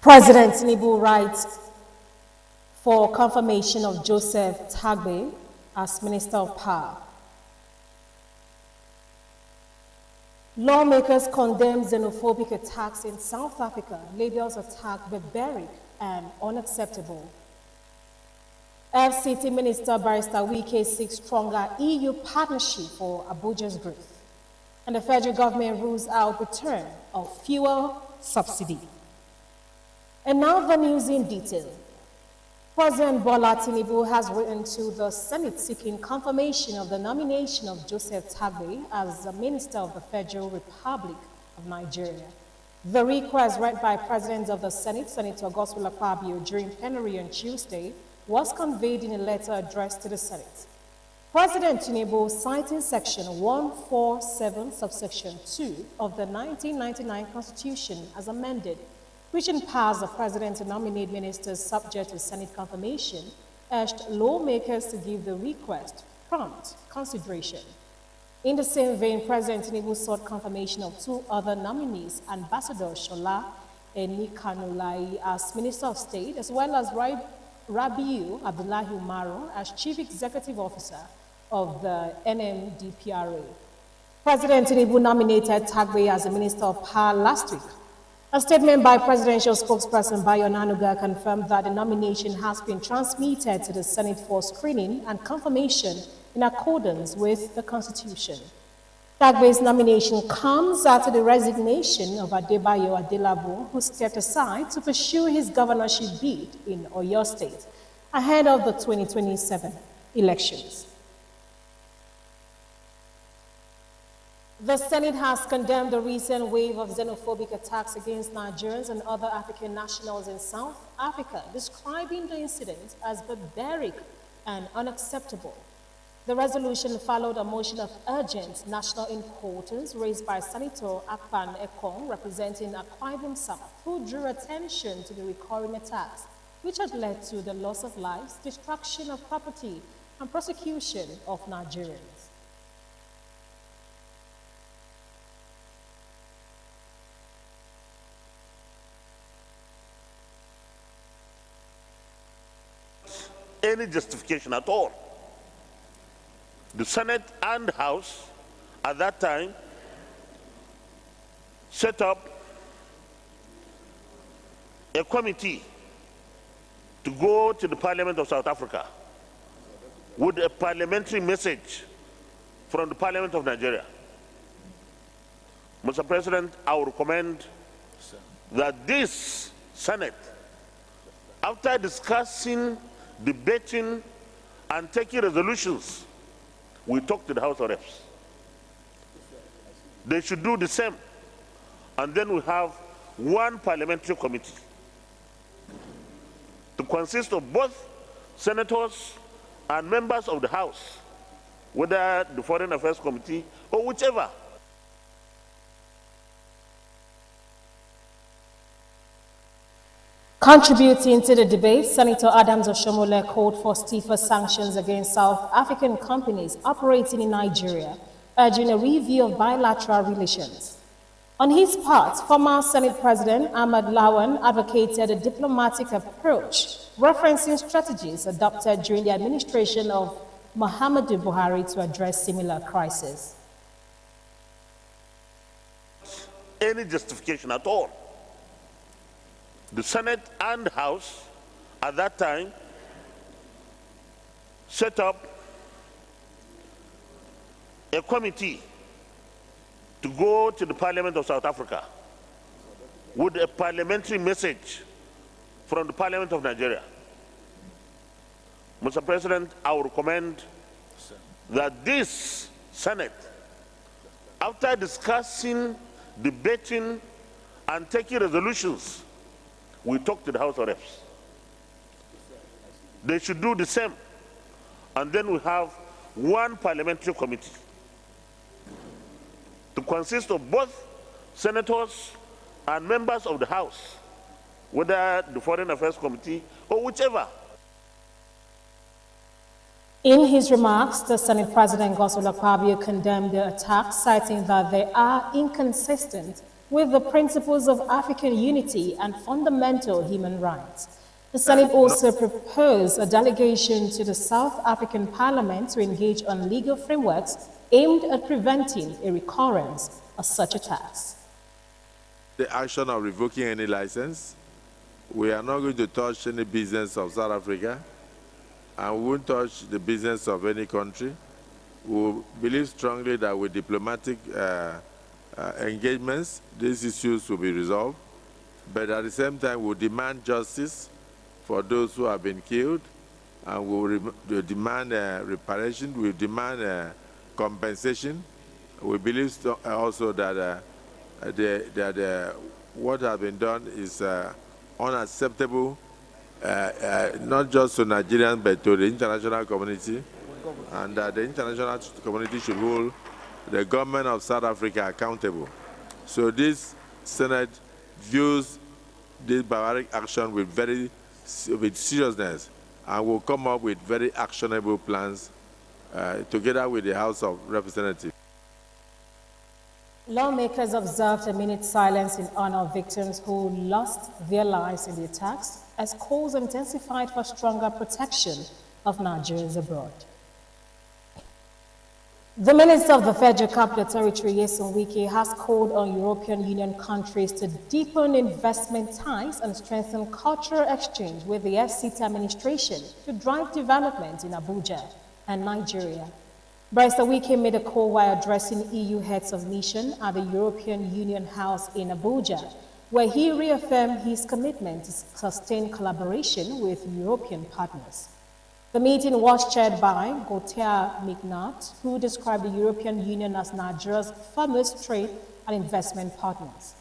President Tinubu writes for confirmation of Joseph Tagbe as Minister of Power. Lawmakers condemn xenophobic attacks in South Africa, labels attack barbaric and unacceptable. FCT Minister Barrister Wike seeks stronger EU partnership for Abuja's growth. And the federal government rules out return of fuel subsidy. And now the news in detail. President Bola Tinubu has written to the Senate seeking confirmation of the nomination of Joseph Tagbe as the Minister of the Federal Republic of Nigeria. The request read by President of the Senate, Senator Godswill Akpabio, during plenary on Tuesday was conveyed in a letter addressed to the Senate. President Tinubu, citing Section 147, subsection 2 of the 1999 Constitution as amended, which empowers the President to nominate ministers subject to Senate confirmation, urged lawmakers to give the request prompt consideration. In the same vein, President Tinubu sought confirmation of two other nominees, Ambassador Shola Enikanulai as Minister of State, as well as Rabiu Abdullahi Umaru as Chief Executive Officer of the NMDPRA. President Tinubu nominated Tagbe as the Minister of Power last week. A statement by presidential spokesperson Bayo Nanuga confirmed that the nomination has been transmitted to the Senate for screening and confirmation in accordance with the Constitution. Tagbe's nomination comes after the resignation of Adebayo Adelabu, who stepped aside to pursue his governorship bid in Oyo State ahead of the 2027 elections. The Senate has condemned the recent wave of xenophobic attacks against Nigerians and other African nationals in South Africa, describing the incident as barbaric and unacceptable. The resolution followed a motion of urgent national importance raised by Senator Akpan Ekong, representing Akwa Ibom South, who drew attention to the recurring attacks, which had led to the loss of lives, destruction of property, and prosecution of Nigerians. Any justification at all. The Senate and House at that time set up a committee to go to the Parliament of South Africa with a parliamentary message from the Parliament of Nigeria. Mr. President, I would recommend that this Senate, after discussing, debating, and taking resolutions, we talk to the House of Reps. They should do the same. And then we have one parliamentary committee to consist of both senators and members of the House, whether the Foreign Affairs Committee or whichever. Contributing to the debate, Senator Adams Oshomole called for stiffer sanctions against South African companies operating in Nigeria, urging a review of bilateral relations. On his part, former Senate President Ahmad Lawan advocated a diplomatic approach, referencing strategies adopted during the administration of Muhammadu Buhari to address similar crises. Any justification at all. The Senate and House at that time set up a committee to go to the Parliament of South Africa with a parliamentary message from the Parliament of Nigeria. Mr. President, I would recommend that this Senate, after discussing, debating, and taking resolutions, we talk to the House of Reps. They should do the same. And then we have one parliamentary committee to consist of both senators and members of the House, whether the Foreign Affairs Committee or whichever. In his remarks, the Senate President Godswill Akpabio condemned the attacks, citing that they are inconsistent with the principles of African unity and fundamental human rights. The Senate also proposed a delegation to the South African Parliament to engage on legal frameworks aimed at preventing a recurrence of such attacks. The action of revoking any license, we are not going to touch any business of South Africa, and we won't touch the business of any country. We believe strongly that with diplomatic engagements, these issues will be resolved. But at the same time, we demand justice for those who have been killed, and we will demand reparation, we demand compensation. We believe also that, what has been done is unacceptable, not just to Nigerians, but to the international community, and that the international community should hold the government of South Africa accountable. So this Senate views this barbaric action with seriousness, and will come up with very actionable plans together with the House of Representatives. Lawmakers observed a minute's silence in honor of victims who lost their lives in the attacks as calls intensified for stronger protection of Nigerians abroad. The Minister of the Federal Capital Territory, Nyesom Wike, has called on European Union countries to deepen investment ties and strengthen cultural exchange with the FCT administration to drive development in Abuja and Nigeria. Barrister Wike made a call while addressing EU heads of mission at the European Union House in Abuja, where he reaffirmed his commitment to sustain collaboration with European partners. The meeting was chaired by Gautier Mignat, who described the European Union as Nigeria's foremost trade and investment partners.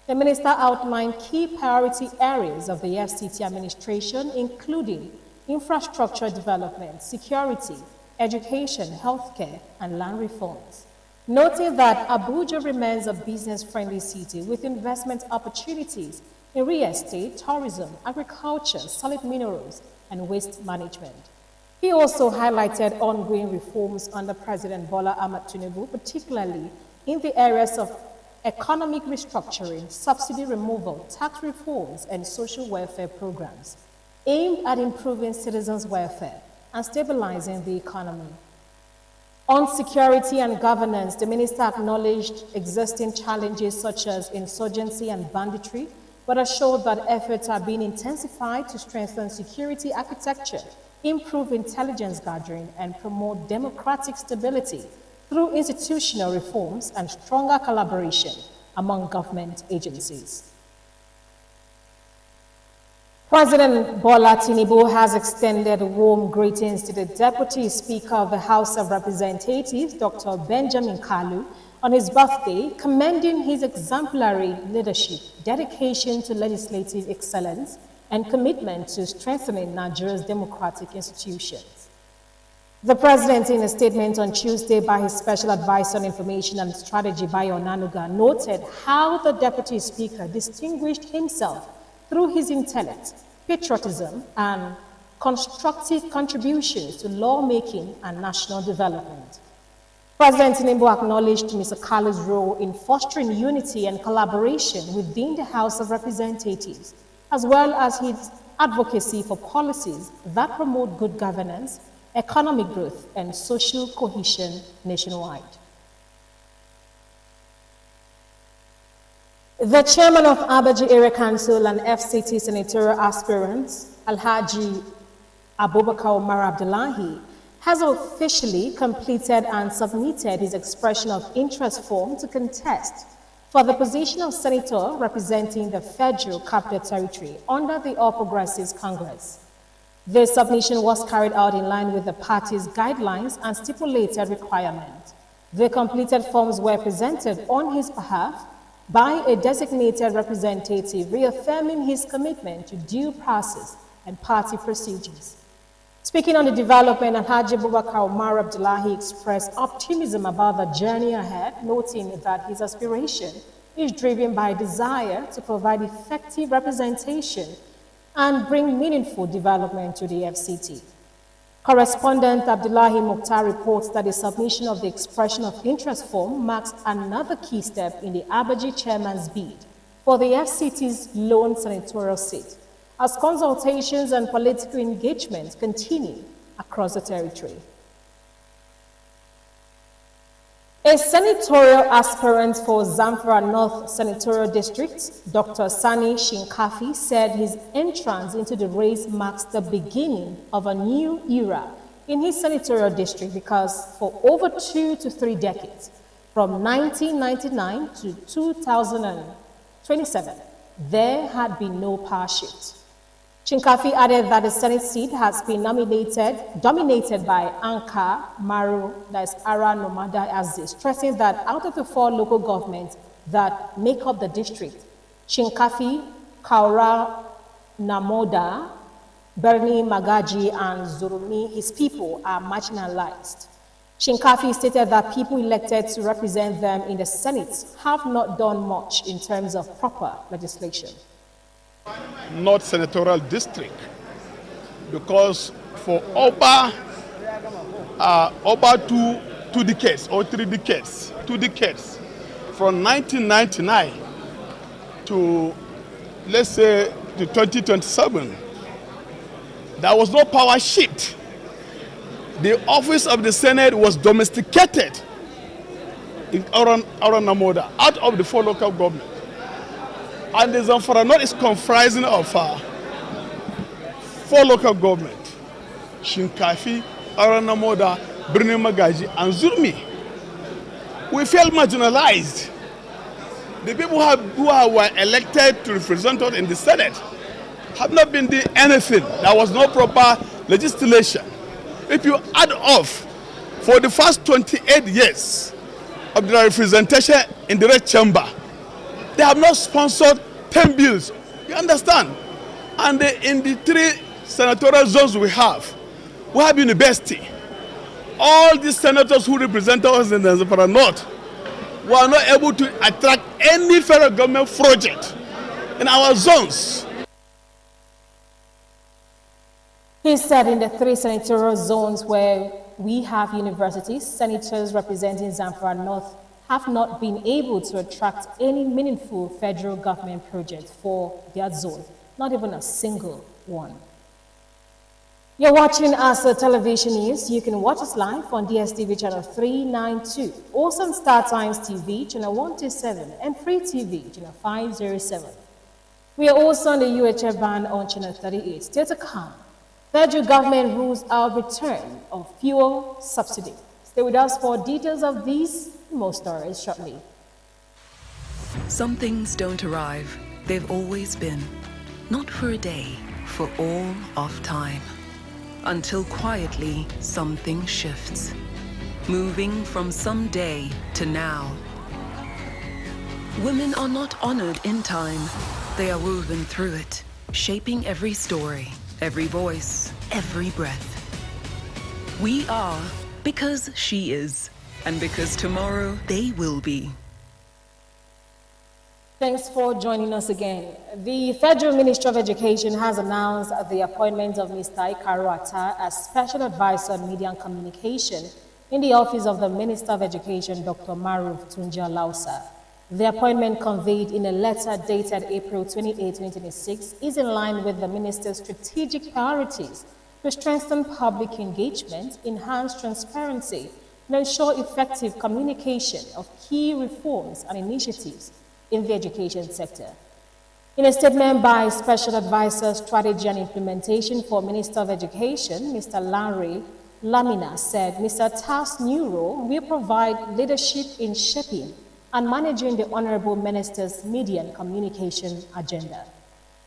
The minister outlined key priority areas of the FCT administration, including infrastructure development, security, education, healthcare, and land reforms, noting that Abuja remains a business-friendly city with investment opportunities in real estate, tourism, agriculture, solid minerals, and waste management. He also highlighted ongoing reforms under President Bola Ahmed Tinubu, particularly in the areas of economic restructuring, subsidy removal, tax reforms, and social welfare programs, aimed at improving citizens' welfare and stabilizing the economy. On security and governance, the minister acknowledged existing challenges such as insurgency and banditry, but assured that efforts are being intensified to strengthen security architecture, improve intelligence gathering, and promote democratic stability through institutional reforms and stronger collaboration among government agencies. President Bola Tinubu has extended warm greetings to the Deputy Speaker of the House of Representatives, Dr. Benjamin Kalu, on his birthday, commending his exemplary leadership, dedication to legislative excellence, and commitment to strengthening Nigeria's democratic institutions. The President, in a statement on Tuesday by his Special Advisor on Information and Strategy, Bayo Onanuga, noted how the Deputy Speaker distinguished himself through his intellect, patriotism, and constructive contributions to lawmaking and national development. President Tinubu acknowledged Mr. Kalu's role in fostering unity and collaboration within the House of Representatives, as well as his advocacy for policies that promote good governance, economic growth, and social cohesion nationwide. The chairman of Abaji Area Council and FCT senatorial aspirants, Alhaji Abubakar Umar Abdullahi, has officially completed and submitted his expression of interest form to contest for the position of senator representing the Federal Capital Territory under the All Progressives Congress. This submission was carried out in line with the party's guidelines and stipulated requirements. The completed forms were presented on his behalf by a designated representative, reaffirming his commitment to due process and party procedures. Speaking on the development, Alhaji Abubakar Umar Abdullahi expressed optimism about the journey ahead, noting that his aspiration is driven by a desire to provide effective representation and bring meaningful development to the FCT. Correspondent Abdullahi Mukhtar reports that the submission of the expression of interest form marks another key step in the Abaji chairman's bid for the FCT's lone senatorial seat, as consultations and political engagement continue across the territory. A senatorial aspirant for Zamfara North Senatorial District, Dr. Sani Shinkafi, said his entrance into the race marks the beginning of a new era in his senatorial district because for over 2 to 3 decades, from 1999 to 2027, there had been no power shift. Shinkafi added that the Senate seat has been dominated by Anka Maru, that is Ara Nomada Aziz, stressing that out of the 4 local governments that make up the district, Shinkafi, Kaura Namoda, Bernie Magaji, and Zurumi, his people, are marginalized. Shinkafi stated that people elected to represent them in the Senate have not done much in terms of proper legislation. North Senatorial District, because for over 2 decades or 3 decades, 2 decades, from 1999 to, let's say, to 2027, there was no power shift. The office of the Senate was domesticated in Namoda, out of the 4 local governments. And the Zamfara North is comprising of 4 local governments: Shinkafi, Aranamoda, Birni Magaji, and Zurmi. We felt marginalized. The people who were elected to represent us in the Senate have not been doing anything. There was no proper legislation. If you add off, for the first 28 years of the representation in the Red Chamber, they have not sponsored 10 bills. You understand? And in the 3 senatorial zones we have university. All these senators who represent us in the Zamfara North were not able to attract any federal government project in our zones. He said in the 3 senatorial zones where we have universities, senators representing Zamfara North have not been able to attract any meaningful federal government project for their zone, not even a single one. You're watching Asa Television News. You can watch us live on DSTV channel 392, also on Star Times TV channel 127, and Free TV channel 507. We are also on the UHF band on channel 38. Still to come, federal government rules out return of fuel subsidy. Stay with us for details of these and more stories shortly. Some things don't arrive. They've always been. Not for a day, for all of time. Until quietly something shifts. Moving from someday to now. Women are not honored in time. They are woven through it, shaping every story, every voice, every breath. We are because she is, and because tomorrow they will be. Thanks for joining us again. The Federal Ministry of Education has announced the appointment of Mr. Ikaru Atta as Special Advisor on Media and Communication in the Office of the Minister of Education, Dr. Maruf Tunja Lausa. The appointment, conveyed in a letter dated April 28, 2026, is in line with the Minister's strategic priorities to strengthen public engagement, enhance transparency, and ensure effective communication of key reforms and initiatives in the education sector. In a statement by Special Advisor Strategy and Implementation for Minister of Education, Mr. Larry Lamina said Mr. Atta's new role will provide leadership in shaping and managing the Honorable Minister's media and communication agenda.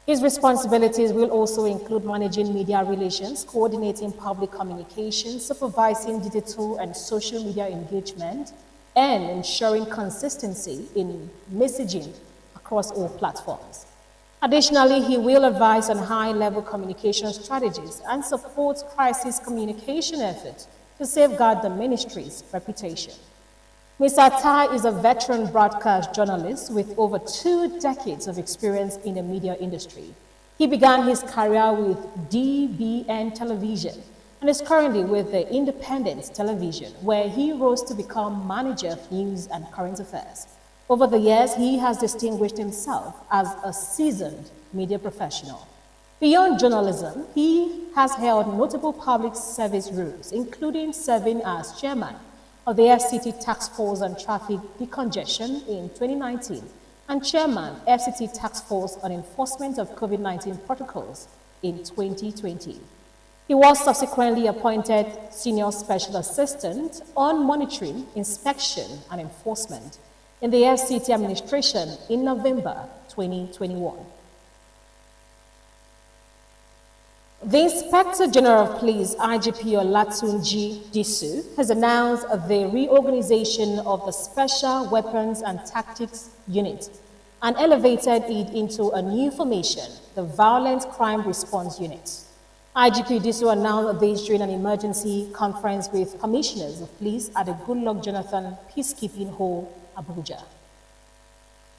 His responsibilities will also include managing media relations, coordinating public communications, supervising digital and social media engagement, and ensuring consistency in messaging across all platforms. Additionally, he will advise on high-level communication strategies and support crisis communication efforts to safeguard the ministry's reputation. Mr. Atta is a veteran broadcast journalist with over 2 decades of experience in the media industry. He began his career with DBN Television and is currently with the Independent Television, where he rose to become manager of news and current affairs. Over the years, he has distinguished himself as a seasoned media professional. Beyond journalism, he has held notable public service roles, including serving as chairman of the FCT Task Force on Traffic Decongestion in 2019 and chairman FCT Task Force on Enforcement of COVID-19 Protocols in 2020. He was subsequently appointed Senior Special Assistant on Monitoring, Inspection and Enforcement in the FCT administration in November 2021. The Inspector General of Police, IGP Olatunji Disu, has announced the reorganization of the Special Weapons and Tactics Unit and elevated it into a new formation, the Violent Crime Response Unit. IGP Disu announced this during an emergency conference with commissioners of police at the Goodluck Jonathan Peacekeeping Hall, Abuja.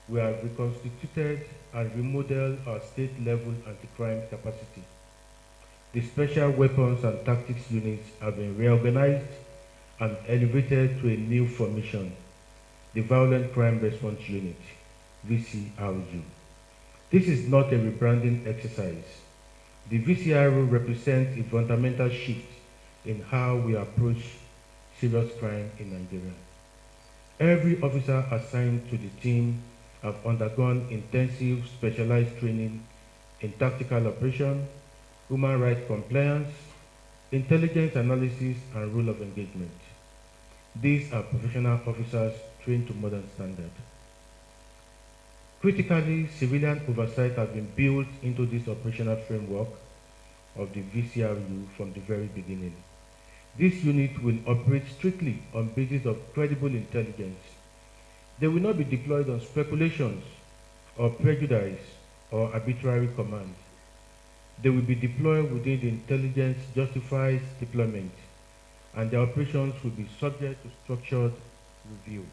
We have reconstituted and remodeled our state-level anti-crime capacity. The Special Weapons and Tactics Units have been reorganized and elevated to a new formation, the Violent Crime Response Unit, VCRU. This is not a rebranding exercise. The VCRU represents a fundamental shift in how we approach serious crime in Nigeria. Every officer assigned to the team have undergone intensive specialized training in tactical operation, human rights compliance, intelligence analysis, and rule of engagement. These are professional officers trained to modern standards. Critically, civilian oversight has been built into this operational framework of the VCRU from the very beginning. This unit will operate strictly on basis of credible intelligence. They will not be deployed on speculations or prejudice or arbitrary command. They will be deployed within the intelligence justifies deployment, and their operations will be subject to structured review.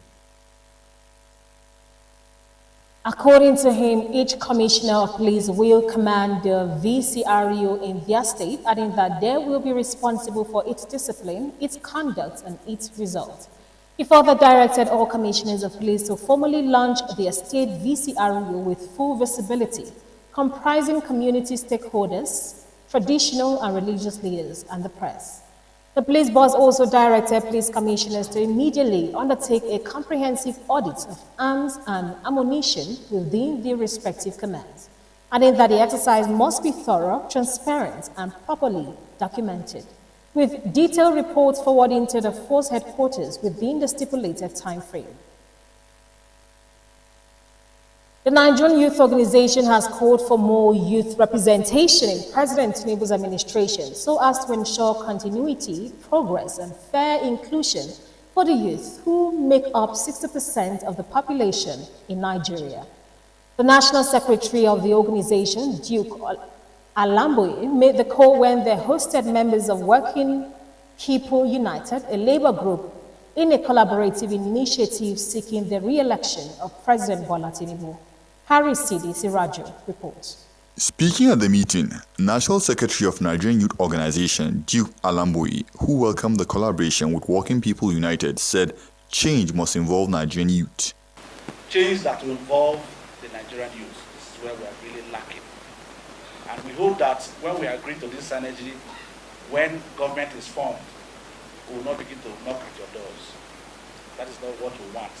According to him, each commissioner of police will command the VCRU in their state, adding that they will be responsible for its discipline, its conduct, and its results. He further directed all commissioners of police to formally launch their state VCRU with full visibility, comprising community stakeholders, traditional and religious leaders, and the press. The police boss also directed police commissioners to immediately undertake a comprehensive audit of arms and ammunition within their respective commands, adding that the exercise must be thorough, transparent, and properly documented, with detailed reports forwarding to the force headquarters within the stipulated time frame. The Nigerian Youth Organization has called for more youth representation in President Tinubu's administration so as to ensure continuity, progress, and fair inclusion for the youth who make up 60% of the population in Nigeria. The National Secretary of the organization, Duke Alamboye, made the call when they hosted members of Working People United, a labor group, in a collaborative initiative seeking the re-election of President Bola Tinubu. Harry Sidi Sirajo reports. Speaking at the meeting, National Secretary of Nigerian Youth Organization, Duke Alamboye, who welcomed the collaboration with Working People United, said change must involve Nigerian youth. Change that will involve the Nigerian youth. This is where we are really lacking. And we hope that when we agree to this synergy, when government is formed, we will not begin to knock at your doors. That is not what we want.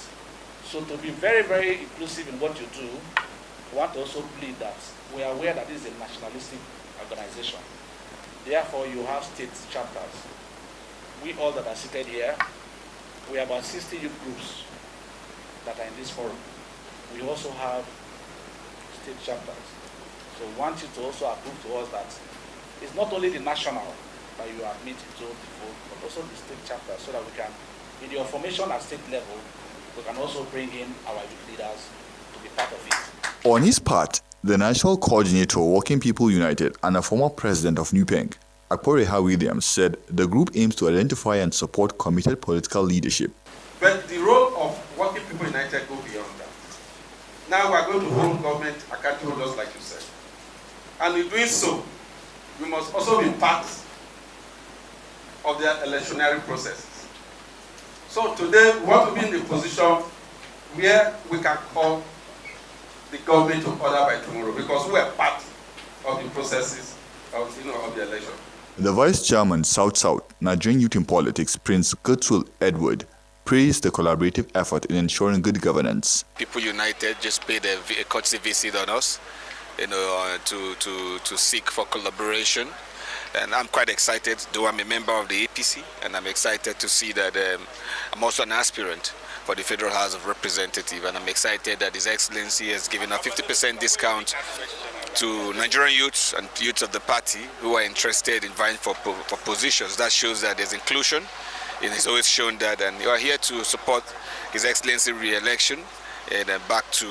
So to be very, very inclusive in what you do, we want to also plead that we are aware that this is a nationalistic organization. Therefore, you have state chapters. We all that are seated here, we have about 60 youth groups that are in this forum. We also have state chapters. So we want you to also approve to us that it's not only the national that you admit into the vote, but also the state chapter, so that we can, in your formation at state level, we can also bring in our youth leaders to be part of it. On his part, the National Coordinator, Working People United, and a former president of NUPENG, Akporeha Williams, said the group aims to identify and support committed political leadership. But the role of Working People United goes beyond that. Now we are going to hold government accountable, just like you said. And in doing so, we must also be part of their electionary processes. So today, we want to be in the position where we can call the government to order by tomorrow, because we are part of the processes of the election. The Vice Chairman, South-South, Nigerian Youth in Politics, Prince Godswill Edward, praised the collaborative effort in ensuring good governance. People United just paid a courtesy visit on us, to seek for collaboration. And I'm quite excited, though I'm a member of the APC, and I'm excited to see that I'm also an aspirant for the Federal House of Representatives, and I'm excited that His Excellency has given a 50% discount to Nigerian youths and youths of the party who are interested in vying for positions. That shows that there's inclusion. It has always shown that, and you are here to support His Excellency re-election and back to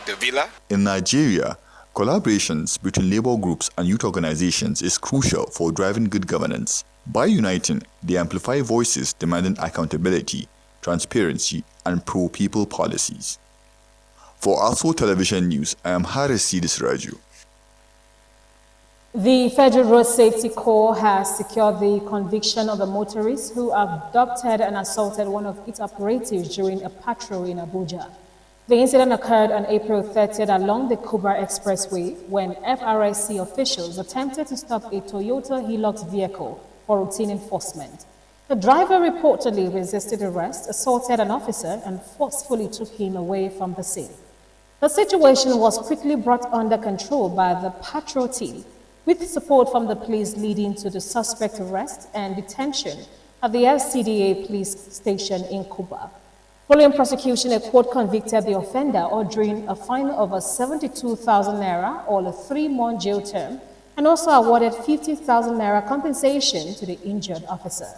the villa. In Nigeria, collaborations between labor groups and youth organizations is crucial for driving good governance. By uniting, they amplify voices demanding accountability, transparency, and pro-people policies. For ASO Television News, I am Haris Sidis Raju. The Federal Road Safety Corps has secured the conviction of a motorist who abducted and assaulted one of its operatives during a patrol in Abuja. The incident occurred on April 30th along the Kuba Expressway when FRSC officials attempted to stop a Toyota Hilux vehicle for routine enforcement. The driver reportedly resisted arrest, assaulted an officer, and forcefully took him away from the scene. The situation was quickly brought under control by the patrol team, with support from the police leading to the suspect arrest and detention at the FCDA police station in Kuba. Following prosecution, a court convicted the offender, ordering a fine of 72,000 naira or a 3-month jail term, and also awarded 50,000 naira compensation to the injured officer.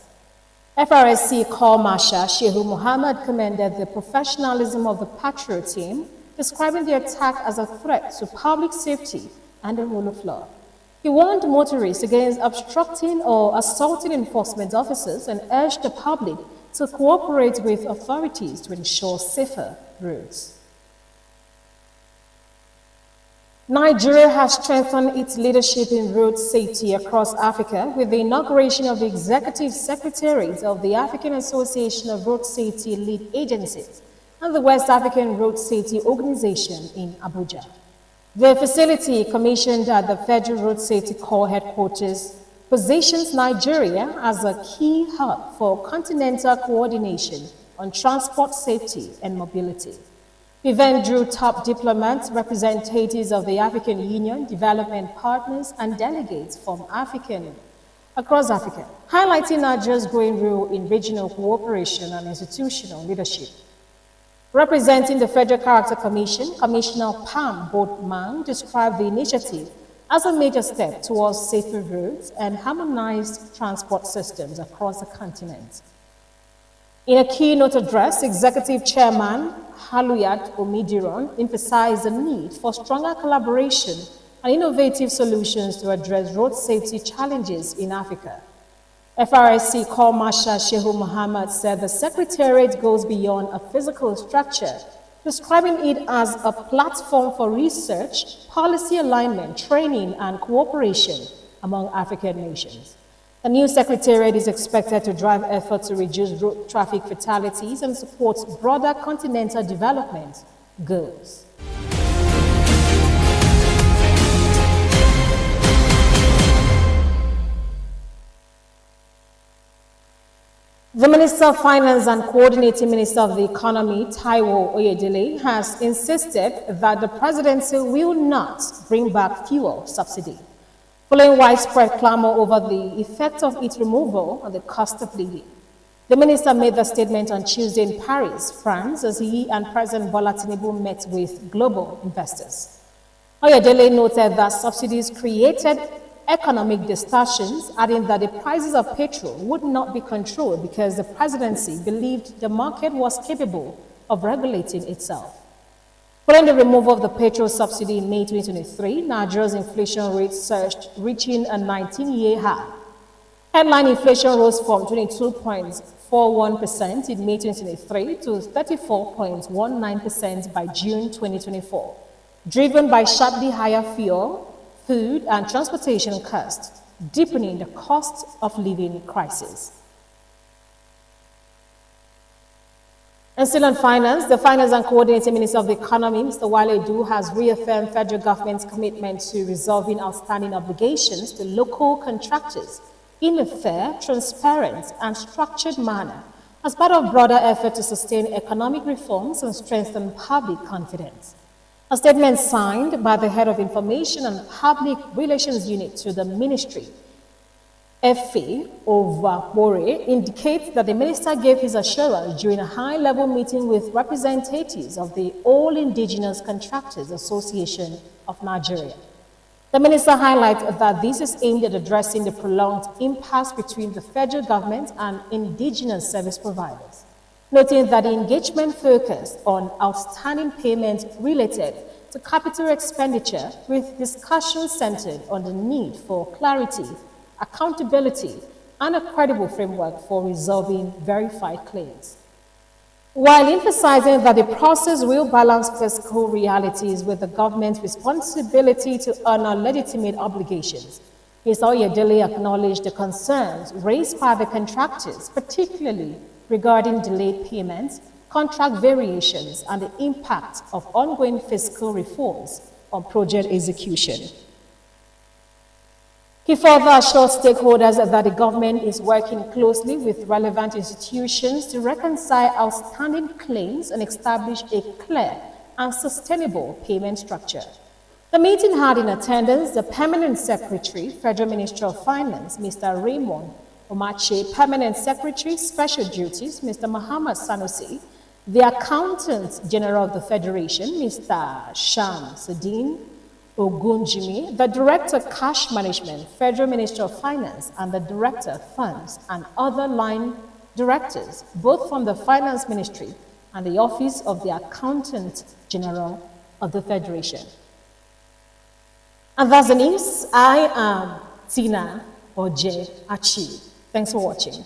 FRSC Corps Marshal Shehu Muhammad commended the professionalism of the patrol team, describing the attack as a threat to public safety and the rule of law. He warned motorists against obstructing or assaulting enforcement officers and urged the public to cooperate with authorities to ensure safer roads. Nigeria has strengthened its leadership in road safety across Africa with the inauguration of the Executive Secretariat of the African Association of Road Safety Lead Agencies and the West African Road Safety Organization in Abuja. The facility, commissioned at the Federal Road Safety Corps headquarters, positions Nigeria as a key hub for continental coordination on transport safety and mobility. The event drew top diplomats, representatives of the African Union, development partners, and delegates from across Africa, highlighting Nigeria's growing role in regional cooperation and institutional leadership. Representing the Federal Character Commission, Commissioner Pam Bodman described the initiative as a major step towards safer roads and harmonized transport systems across the continent. In a keynote address, Executive Chairman Haluyat Omidiron emphasized the need for stronger collaboration and innovative solutions to address road safety challenges in Africa. FRSC Corps Marshal Shehu Muhammad said the Secretariat goes beyond a physical structure, describing it as a platform for research, policy alignment, training, and cooperation among African nations. The new Secretariat is expected to drive efforts to reduce road traffic fatalities and support broader continental development goals. The Minister of Finance and Coordinating Minister of the Economy, Taiwo Oyedele, has insisted that the presidency will not bring back fuel subsidy, following widespread clamor over the effect of its removal on the cost of living. The minister made the statement on Tuesday in Paris, France, as he and President Bola Tinubu met with global investors. Oyedele noted that subsidies created economic distortions, adding that the prices of petrol would not be controlled because the presidency believed the market was capable of regulating itself. Following the removal of the petrol subsidy in May 2023, Nigeria's inflation rate surged, reaching a 19-year high. Headline inflation rose from 22.41% in May 2023 to 34.19% by June 2024, driven by sharply higher fuel, food, and transportation costs. deepening the cost of living crisis. And still on finance, the Finance and Coordinating Minister of the Economy, Mr. Wale Edu, has reaffirmed federal government's commitment to resolving outstanding obligations to local contractors in a fair, transparent, and structured manner as part of broader effort to sustain economic reforms and strengthen public confidence. A statement signed by the Head of Information and Public Relations Unit to the Ministry, F.A. Ovakbore, indicates that the minister gave his assurance during a high-level meeting with representatives of the All Indigenous Contractors Association of Nigeria. The minister highlighted that this is aimed at addressing the prolonged impasse between the federal government and indigenous service providers, noting that the engagement focused on outstanding payments related to capital expenditure, with discussions centered on the need for clarity, accountability, and a credible framework for resolving verified claims. While emphasizing that the process will balance fiscal realities with the government's responsibility to honor legitimate obligations, Mr. Oyedele acknowledged the concerns raised by the contractors, particularly regarding delayed payments, contract variations, and the impact of ongoing fiscal reforms on project execution. He further assured stakeholders that the government is working closely with relevant institutions to reconcile outstanding claims and establish a clear and sustainable payment structure. The meeting had in attendance the Permanent Secretary, Federal Ministry of Finance, Mr. Raymond Omache, Permanent Secretary, Special Duties, Mr. Muhammad Sanusi, the Accountant General of the Federation, Mr. Sham Sadin Ogunjimi, the Director Cash Management, Federal Ministry of Finance, and the Director Funds and other line directors, both from the Finance Ministry and the Office of the Accountant General of the Federation. And that's the news. I am Tina Oje Achi. Thanks for watching.